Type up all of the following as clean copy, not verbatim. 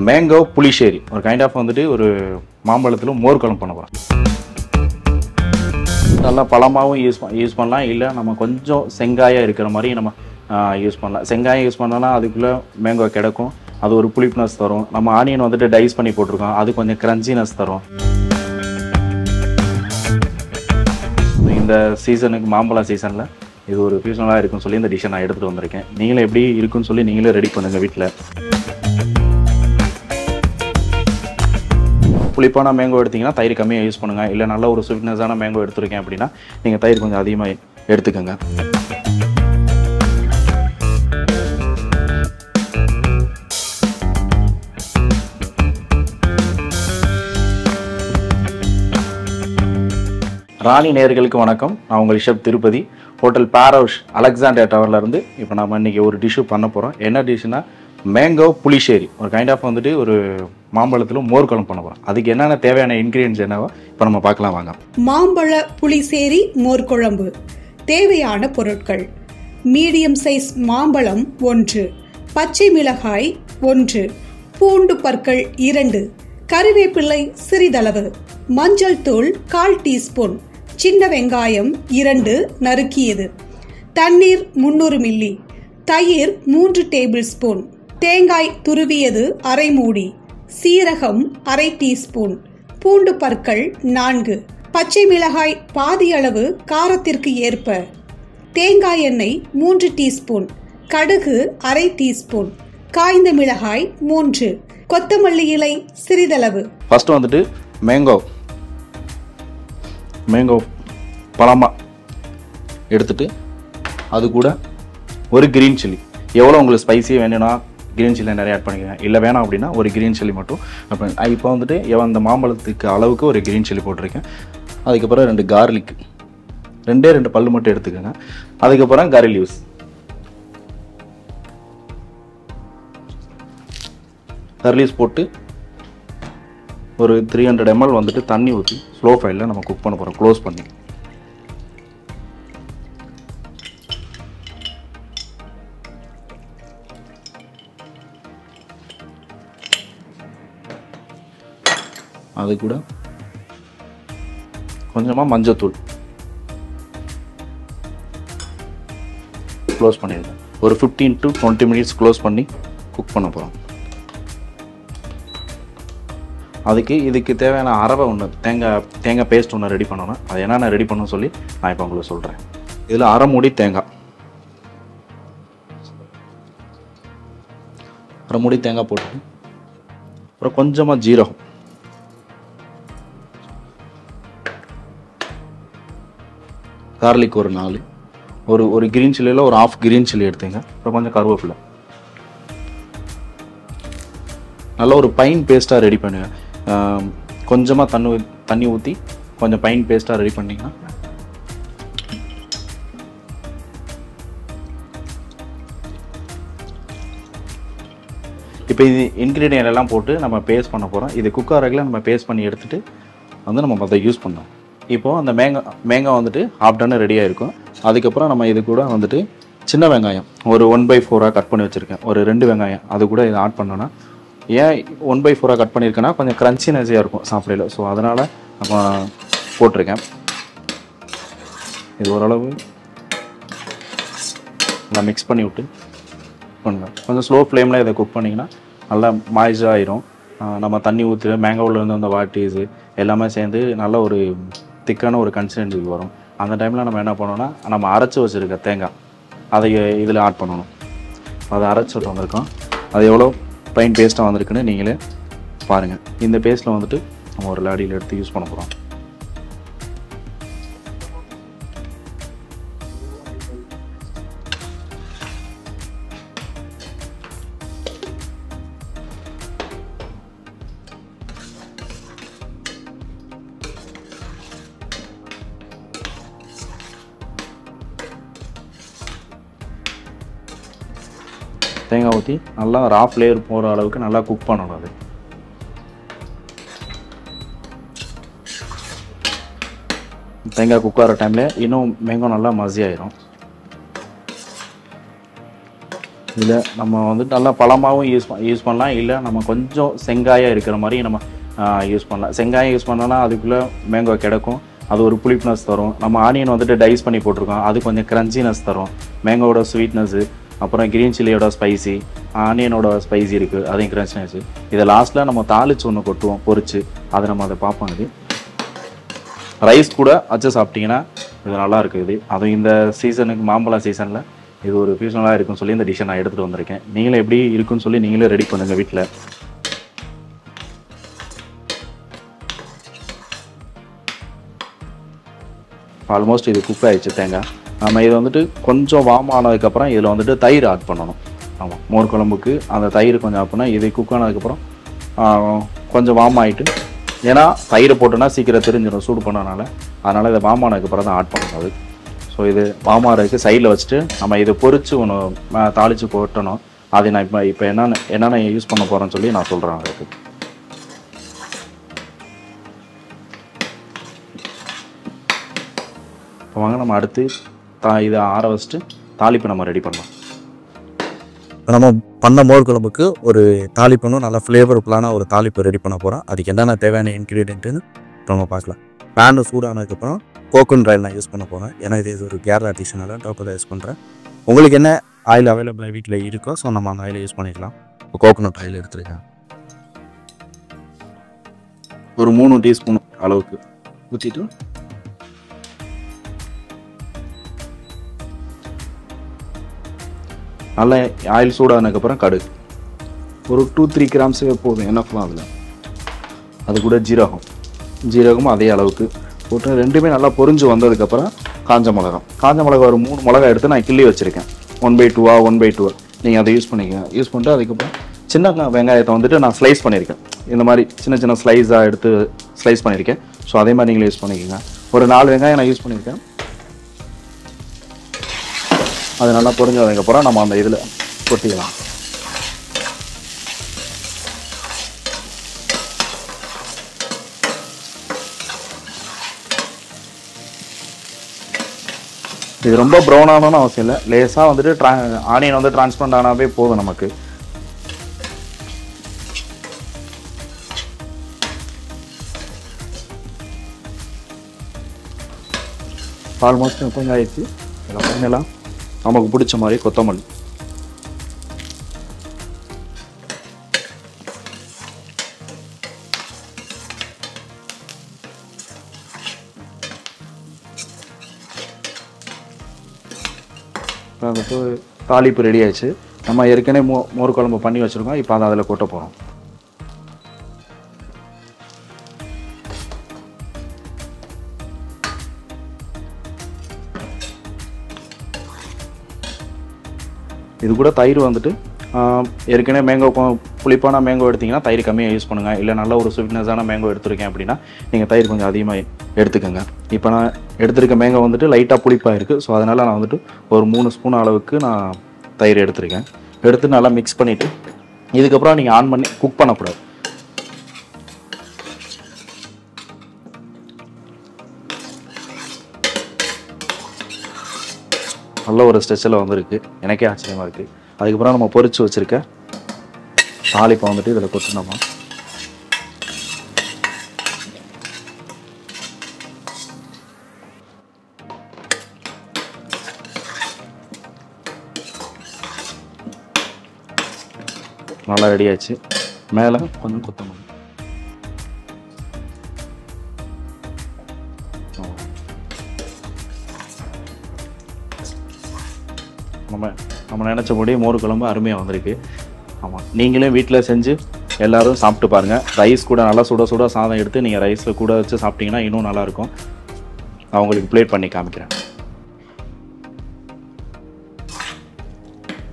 Mango புளிஷேரி ஒரு kind of வந்துட்டு ஒரு மாம்பழத்தில் மோர் குழம்பு பண்ண போகிறோம். நல்லா பழமாகவும் யூஸ் பண்ணலாம், இல்லை நம்ம கொஞ்சம் செங்காயாக இருக்கிற மாதிரி நம்ம யூஸ் பண்ணலாம். செங்காயம் யூஸ் பண்ணோன்னா அதுக்குள்ளே மேங்கோ கிடைக்கும், அது ஒரு புளிப்னஸ் தரும். நம்ம ஆனியன் வந்துட்டு டைஸ் பண்ணி போட்டிருக்கோம், அது கொஞ்சம் கிரன்ச்சினஸ் தரும். இந்த சீசனுக்கு மாம்பழ சீசனில் இது ஒரு ஃபியூஷனலாக இருக்குன்னு சொல்லி இந்த டிஷ்ஷை நான் எடுத்துகிட்டு வந்திருக்கேன். நீங்களே எப்படி இருக்குன்னு சொல்லி நீங்களே ரெடி பண்ணுங்கள் வீட்டில். புளிப்பான மேங்கோ எடுத்திங்கன்னா தயிர் கம்மியாக யூஸ் பண்ணுங்கள், இல்லை நல்ல ஒரு ஸ்வீட்னஸான மேங்கோ எடுத்துருக்கேன் அப்படின்னா நீங்கள் தயிர் கொஞ்சம் அதிகமாக எடுத்துக்கோங்க. ராணி நேயர்களுக்கு வணக்கம். நான் உங்கள் chef Tirupati, hotel Parosh Alexander டவர்லேருந்து. இப்போ நம்ம இன்றைக்கி ஒரு டிஷ்ஷு பண்ண போகிறோம். என்ன டிஷ்ஷுனா மேங்கோ புளிஷேரி ஒரு கைண்ட் ஆஃப் வந்துட்டு ஒரு மாம்பழத்தில் மோர் குழம்பு பண்ண போகிறோம். அதுக்கு என்னென்ன தேவையான இன்க்ரீடியன்ஸ் என்னவோ இப்போ நம்ம பார்க்கலாம் வாங்க. மாம்பழ புளிசேரி மோர் குழம்பு தேவையான பொருட்கள்: மீடியம் சைஸ் மாம்பழம் 1, பச்சை மிளகாய் 1, பூண்டு பற்கள் 2, கறிவேப்பிலை சிறிதளவு, மஞ்சள் தூள் 1/4 டீஸ்பூன், சின்ன வெங்காயம் 2 நறுக்கியது, தண்ணீர் 300 மில்லி, தயிர் 3 டேபிள் ஸ்பூன், தேங்காய் துருவியது அரை மூடி, சீரகம் அரை டீஸ்பூன், பூண்டு பற்கள் 4, பச்சை மிளகாய் பாதி அளவு காரத்திற்கு ஏற்ப, தேங்காய் எண்ணெய் 3 டீஸ்பூன், கடுகு அரை டீஸ்பூன், காய்ந்த மிளகாய் 3, கொத்தமல்லி இலை சிறிதளவு. ஃபர்ஸ்ட் வந்துட்டு மேங்கோ பழமாக எடுத்துட்டு அது கூட ஒரு கிரீன் சில்லி, எவ்வளோ உங்களுக்கு ஸ்பைஸியாக வேணும்னா கிரீன் சில்லி நிறைய ஆட் பண்ணிக்கோங்க, இல்லை வேணாம் அப்படின்னா ஒரு கிரீன் சில்லி மட்டும். இப்போ வந்துட்டு அந்த மாம்பழத்துக்கு அளவுக்கு ஒரு கிரீன் சில்லி போட்டிருக்கேன். அதுக்கப்புறம் 2 கார்லிக், 2 பல்லு மட்டும் எடுத்துக்கோங்க. அதுக்கப்புறம் கரி லீவ்ஸ், போட்டு ஒரு 300 ml வந்துட்டு தண்ணி ஊற்றி ஸ்லோ ஃபயரில் நம்ம குக் பண்ண போகிறோம், க்ளோஸ் பண்ணி. அது கூட கொஞ்சமாக மஞ்சத்தூள் க்ளோஸ் பண்ணிடுங்க. ஒரு 15 to 20 minutes க்ளோஸ் பண்ணி குக் பண்ண போகிறோம். இதுக்கு தேவையான அரவை ஒன்று, தேங்காய் பேஸ்ட் ஒன்று ரெடி பண்ணணும். அது என்னென்ன ரெடி பண்ணணும்னு சொல்லி நான் இப்போ உங்களுக்கு சொல்கிறேன். இதில் அரை மூடி தேங்காய் போட்டு, அப்புறம் கொஞ்சமாக ஜீரகம், கார்லிக் ஒரு 4, ஒரு கிரீன் சில்லியில் ஒரு 1/2 கிரீன் சில்லி எடுத்துங்க. அப்புறம் கொஞ்சம் கருவேப்பிலை, நல்ல ஒரு பைன் பேஸ்ட்டாக ரெடி பண்ணுங்க. கொஞ்சமாக தண்ணி ஊற்றி கொஞ்சம் பைன் பேஸ்ட்டாக ரெடி பண்ணிங்கன்னா இப்போ இது இன்க்ரீடியன்ட் எல்லாம் போட்டு நம்ம பேஸ்ட் பண்ண போகிறோம். இது குக்கரில் நம்ம பேஸ்ட் பண்ணி எடுத்துகிட்டு வந்து நம்ம அதை யூஸ் பண்ணோம். இப்போது அந்த மேங்காய் வந்துட்டு ஹாஃப் டன் ரெடியாக இருக்கும். அதுக்கப்புறம் நம்ம இது கூட வந்துட்டு சின்ன வெங்காயம் ஒரு 1/4 கட் பண்ணி வச்சுருக்கேன், ஒரு 2 வெங்காயம் அது கூட இதை ஆட் பண்ணோன்னா, ஏன் 1/4 கட் பண்ணியிருக்கேன்னா கொஞ்சம் க்ரன்ச்சினஸியாக இருக்கும் சாப்பிடையில, ஸோ அதனால் நம்ம போட்டிருக்கேன். இது ஓரளவு நான் மிக்ஸ் பண்ணி விட்டு பண்ணுங்க. கொஞ்சம் ஸ்லோ ஃப்ளேமில் இதை குக் பண்ணிங்கன்னா நல்லா மாய்ஸாக ஆயிரும். நம்ம தண்ணி ஊற்றி மேங்கோவிலேருந்து அந்த வாட்டீஸு எல்லாமே சேர்ந்து நல்ல ஒரு திக்கான ஒரு கன்சிஸ்டன்சிக்கு வரும். அந்த டைமில் நம்ம என்ன பண்ணோன்னா, நம்ம அரைச்சி வச்சுருக்க தேங்காய் அதை இதில் ஆட் பண்ணணும். அதை அரைச்சிட்டு வந்திருக்கோம், அது எவ்வளோ பைன் பேஸ்ட்டாக வந்திருக்குன்னு நீங்களே பாருங்கள். இந்த பேஸ்ட்டில் வந்துட்டு நம்ம ஒரு லாடியில் எடுத்து யூஸ் பண்ண போகிறோம். தேங்காய் ஊற்றி நல்லா ராஃப் லேயர் போகிற அளவுக்கு நல்லா குக் பண்ணணும். அது தேங்காய் குக் ஆகிற டைமில் இன்னும் மேங்கோ நல்லா மசி ஆயிரும். இதில் நம்ம வந்துட்டு நல்லா பழமாகவும் யூஸ் பண்ணலாம், இல்லை நம்ம கொஞ்சம் செங்காயாக இருக்கிற மாதிரி நம்ம யூஸ் பண்ணலாம். செங்காயம் யூஸ் பண்ணோன்னா அதுக்குள்ளே மேங்கோ கிடைக்கும், அது ஒரு புளிப்னஸ் தரும். நம்ம ஆனியன் வந்துட்டு டைஸ் பண்ணி போட்டிருக்கோம், அது கொஞ்சம் க்ரன்ச்சினஸ் தரும். மேங்கோவோட ஸ்வீட்னஸ்ஸு, அப்புறம் க்ரீன் சில்லியோட ஸ்பைசி, ஆனியனோட ஸ்பைசி இருக்குது, அதையும் க்ரன்ச்சினஸ்ஸு. இதை லாஸ்ட்டில் நம்ம தாளிச்சு ஒன்று கொட்டுவோம் பொரிச்சு, அதை நம்ம அதை பார்ப்போம். இது ரைஸ் கூட வச்சு சாப்பிட்டிங்கன்னா இது நல்லா இருக்குது. அதுவும் இந்த சீசனுக்கு, மாம்பழம் சீசனில் இது ஒரு ஃபியூஷனலாக இருக்குன்னு சொல்லி இந்த டிஷ்ஷை நான் எடுத்துகிட்டு வந்திருக்கேன். நீங்களே எப்படி இருக்குன்னு சொல்லி நீங்களே ரெடி பண்ணுங்கள் வீட்டில். ஆல்மோஸ்ட் இது குக் ஆகிடுச்சு தேங்காய். நம்ம இதை வந்துட்டு கொஞ்சம் வார்ம் ஆனதுக்கப்புறம் இதில் வந்துட்டு தயிர் ஆட் பண்ணணும். ஆமாம், மோர் குழம்புக்கு அந்த தயிர் கொஞ்சம் ஆட் பண்ணால் இது குக் ஆனதுக்கப்புறம் கொஞ்சம் வார்ம் ஆகிட்டு, ஏன்னா தயிரை போட்டோன்னா சீக்கிரம் தெரிஞ்சிடும் சூடு பண்ணனால, அதனால் இதை வார்ம் ஆனதுக்கப்புறம் தான் ஆட் பண்ணணும் அது. ஸோ இது வார்ம் ஆகிறதுக்கு சைடில் வச்சுட்டு நம்ம இதை பொரித்து ஒன்று தாளித்து போட்டணும். அதை நான் இப்போ என்னென்ன யூஸ் பண்ண போகிறேன்னு சொல்லி நான் சொல்கிறேன் அதுக்கு. இப்போ வாங்க நம்ம அடுத்து இதை ஆற வச்சுட்டு தாளிப்பு நம்ம ரெடி பண்ணலாம். நம்ம பண்ண மோர் குழம்புக்கு ஒரு தாளிப்புன்னு நல்லா ஃப்ளேவர்ஃபுல்லான ஒரு தாளிப்பு ரெடி பண்ண போகிறோம். அதுக்கு என்னென்ன தேவையான இன்க்ரீடியன்ட்டுன்னு நம்ம பார்க்கலாம். பேனு சூடானதுக்கப்புறம் கோகோனட் ஆயில் நான் யூஸ் பண்ண போகிறேன், ஏன்னா இது ஒரு கேரளா டிஷ்ஷனால டோக்கோ யூஸ் பண்ணுறேன். உங்களுக்கு என்ன ஆயில் அவைலபிளாக வீட்டில் இருக்கோ ஸோ நம்ம அந்த ஆயிலை யூஸ் பண்ணிக்கலாம். இப்போ கோகோனட் ஆயில் எடுத்துருக்கேன், ஒரு 3 டீஸ்பூன் அளவுக்கு ஊற்றிட்டு நல்லா ஆயில் சூடானதுக்கப்புறம் கடுகு ஒரு 2-3 கிராம்ஸே போதும், என்னஃப்லாம் அதில். அது கூட ஜீரகமும் அதே அளவுக்கு போட்டு ரெண்டுமே நல்லா பொரிஞ்சு வந்ததுக்கப்புறம் காஞ்ச மிளகா ஒரு 3 மிளகா எடுத்து நான் கிள்ளி வச்சுருக்கேன். 1/2 1/2 நீங்கள் அதை யூஸ் பண்ணிக்கங்க. யூஸ் பண்ணிட்டு அதுக்கப்புறம் சின்ன வெங்காயத்தை வந்துட்டு நான் ஸ்லைஸ் பண்ணியிருக்கேன். இந்த மாதிரி சின்ன ஸ்லைஸாக எடுத்து ஸ்லைஸ் பண்ணியிருக்கேன். ஸோ அதே மாதிரி நீங்களே யூஸ் பண்ணிக்கோங்க. ஒரு 4 வெங்காயம் நான் யூஸ் பண்ணியிருக்கேன். அது நல்லா பொரிஞ்சதுக்கப்புறம் நம்ம அந்த இதில் கொட்டிக்கலாம். இது ரொம்ப ப்ரௌன் ஆகணும்னு அவசியம் இல்லை, லேசாக வந்துட்டு ஆனியன் வந்து டிரான்ஸ்பரண்ட் ஆனாவே போதும் நமக்கு. ஆல்மோஸ்ட் கொஞ்சம் ஆயிடுச்சு. இதில் ஃபைனலாக நமக்கு பிடிச்ச மாதிரி கொத்தமல்லி, தாளிப்பு ரெடி ஆயிடுச்சு. நம்ம ஏற்கனவே மோர் குழம்பு பண்ணி வச்சுருக்கோம், இப்போ அதை அதில் கொட்ட போகிறோம். இது கூட தயிர் வந்துட்டு ஏற்கனவே மேங்கோ புளிப்பான மேங்கோ எடுத்திங்கன்னா தயிர் கம்மியாக யூஸ் பண்ணுங்கள். இல்லை நல்ல ஒரு ஸ்வீட்னஸான மேங்கோ எடுத்துருக்கேன் அப்படின்னா நீங்கள் தயிர் கொஞ்சம் அதிகமாக எடுத்துக்கோங்க. இப்போ நான் எடுத்துருக்க மேங்கோ வந்துட்டு லைட்டாக புளிப்பாக இருக்குது. ஸோ அதனால் நான் வந்துட்டு ஒரு 3 ஸ்பூன் அளவுக்கு நான் தயிர் எடுத்துருக்கேன். எடுத்து நல்லா மிக்ஸ் பண்ணிவிட்டு இதுக்கப்புறம் நீங்கள் ஆன் பண்ணி குக் பண்ணக்கூடாது. நல்ல ஒரு ஸ்ட்ரெச்சில் வந்துருக்கு, எனக்கே ஆச்சரியமாக இருக்குது. அதுக்கப்புறம் நம்ம பொரிச்சு வச்சுருக்க தாளிப்பை வந்துட்டு இதில் கொட்டினோமா நல்லா ரெடி ஆச்சு. மேலே கொஞ்சம் கொத்தமல்லி, நம்ம நினச்சபடி மோர் குழம்பு அருமையாக வந்திருக்கு. ஆமாம், நீங்களே வீட்டில் செஞ்சு எல்லோரும் சாப்பிட்டு பாருங்கள். ரைஸ் கூட நல்லா சுட சாதம் எடுத்து நீங்கள் ரைஸில் கூட வச்சு சாப்பிட்டிங்கன்னா இன்னும் நல்லாயிருக்கும். நான் உங்களுக்கு பிளேட் பண்ணி காமிக்கிறேன்.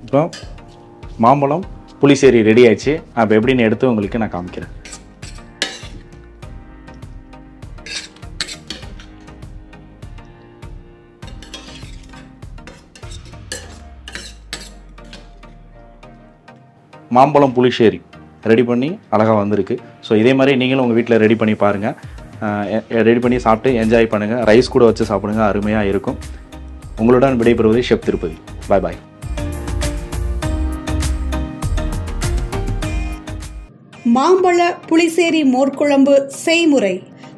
இப்போ மாம்பழம் புளிசேரி ரெடி ஆயிடுச்சு. அப்போ எப்படின்னு எடுத்து உங்களுக்கு நான் காமிக்கிறேன். மாம்பழம் புளிசேரி ரெடி பண்ணி அழகாக வந்திருக்கு. ஸோ இதே மாதிரி நீங்களும் உங்கள் வீட்டில் ரெடி பண்ணி பாருங்கள். ரெடி பண்ணி சாப்பிட்டு என்ஜாய் பண்ணுங்கள். ரைஸ் கூட வச்சு சாப்பிடுங்க, அருமையாக இருக்கும். உங்களுடன் விடைபெறுவது ஷெஃப் திருப்பதி. பாய் பாய். மாம்பழ புளிசேரி மோர்க்குழம்பு செய்முறை.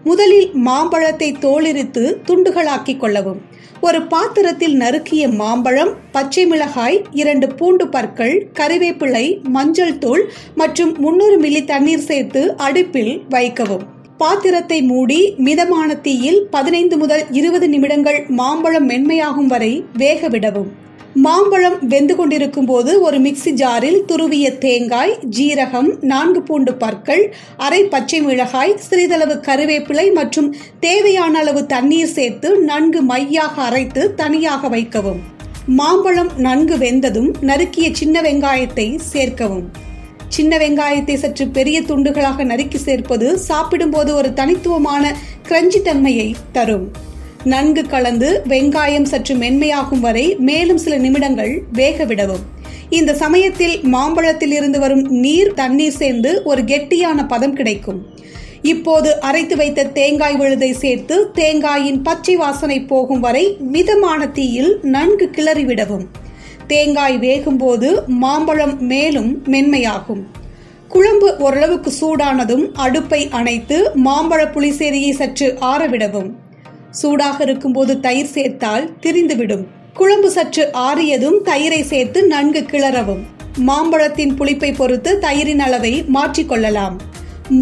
முதலில் மாம்பழத்தை தோலுரித்து துண்டுகளாக்கிக் கொள்ளவும். ஒரு பாத்திரத்தில் நறுக்கிய மாம்பழம், பச்சை மிளகாய், 2 பூண்டு பற்கள், கறிவேப்பிலை, மஞ்சள் தூள் மற்றும் 300 மில்லி தண்ணீர் சேர்த்து அடுப்பில் வைக்கவும். பாத்திரத்தை மூடி மிதமான தீயில் 15 முதல் 20 நிமிடங்கள் மாம்பழம் மென்மையாகும் வரை வேக விடவும். மாம்பழம் வெந்து கொண்டிருக்கும் போது ஒரு மிக்சி ஜாரில் துருவிய தேங்காய், ஜீரகம், 4 பூண்டு பற்கள், அரை பச்சை மிளகாய், சிறிதளவு கறிவேப்பிலை மற்றும் தேவையான அளவு தண்ணீர் சேர்த்து நன்கு மையாக அரைத்து தனியாக வைக்கவும். மாம்பழம் நன்கு வெந்ததும் நறுக்கிய சின்ன வெங்காயத்தை சேர்க்கவும். சின்ன வெங்காயத்தை சற்று பெரிய துண்டுகளாக நறுக்கி சேர்ப்பது சாப்பிடும்போது ஒரு தனித்துவமான கிரஞ்சி தன்மையை தரும். நன்கு கலந்து வெங்காயம் சற்று மென்மையாகும் வரை மேலும் சில நிமிடங்கள் வேக விடவும். இந்த சமயத்தில் மாம்பழத்தில் இருந்து வரும் தண்ணீர் சேர்ந்து ஒரு கெட்டியான பதம் கிடைக்கும். இப்போது அரைத்து வைத்த தேங்காய் விழுதை சேர்த்து தேங்காயின் பச்சை வாசனை போகும் வரை மிதமான தீயில் நன்கு கிளறிவிடவும். தேங்காய் வேகும் போது மாம்பழம் மேலும் மென்மையாகும். குழம்பு ஓரளவுக்கு சூடானதும் அடுப்பை அணைத்து மாம்பழ புளிசேரியை சற்று ஆறவிடவும். சூடாக இருக்கும்போது தயிர் சேர்த்தால் திரிந்துவிடும். குழம்பு சற்று ஆறியதும் தயிரை சேர்த்து நன்கு கிளறவும். மாம்பழத்தின் புளிப்பை பொறுத்து தயிரின் அளவை மாற்றிக்கொள்ளலாம்.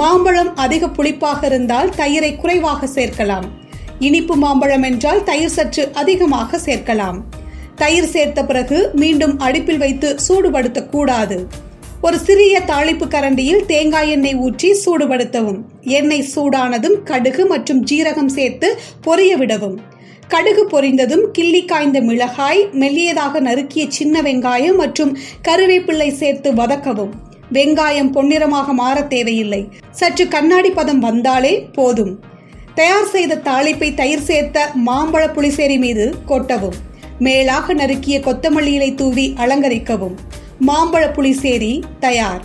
மாம்பழம் அதிக புளிப்பாக இருந்தால் தயிரை குறைவாக சேர்க்கலாம். இனிப்பு மாம்பழம் என்றால் தயிர் சற்று அதிகமாக சேர்க்கலாம். தயிர் சேர்த்த பிறகு மீண்டும் அடுப்பில் வைத்து சூடுபடுத்த கூடாது. ஒரு சிறிய தாளிப்பு கரண்டியில் தேங்காய் எண்ணெய் ஊற்றி சூடுபடுத்தவும். எண்ணெய் சூடானதும் கடுகு மற்றும் ஜீரகம் சேர்த்து பொரிய விடவும். கடுகு பொரிந்ததும் கிள்ளி காய்ந்த மிளகாய், மெல்லியதாக நறுக்கிய சின்ன வெங்காயம் மற்றும் கறிவேப்பிலை சேர்த்து வதக்கவும். வெங்காயம் பொன்னிறமாக மாற தேவையில்லை. சற்று கண்ணாடி பதம் வந்தாலே போதும். தயார் செய்த தாளிப்பை தயிர் சேர்த்த மாம்பழ புளிசேரி மீது கொட்டவும். மேலாக நறுக்கிய கொத்தமல்லி இலை தூவி அலங்கரிக்கவும். மாம்பழ புளிசேரி தயார்.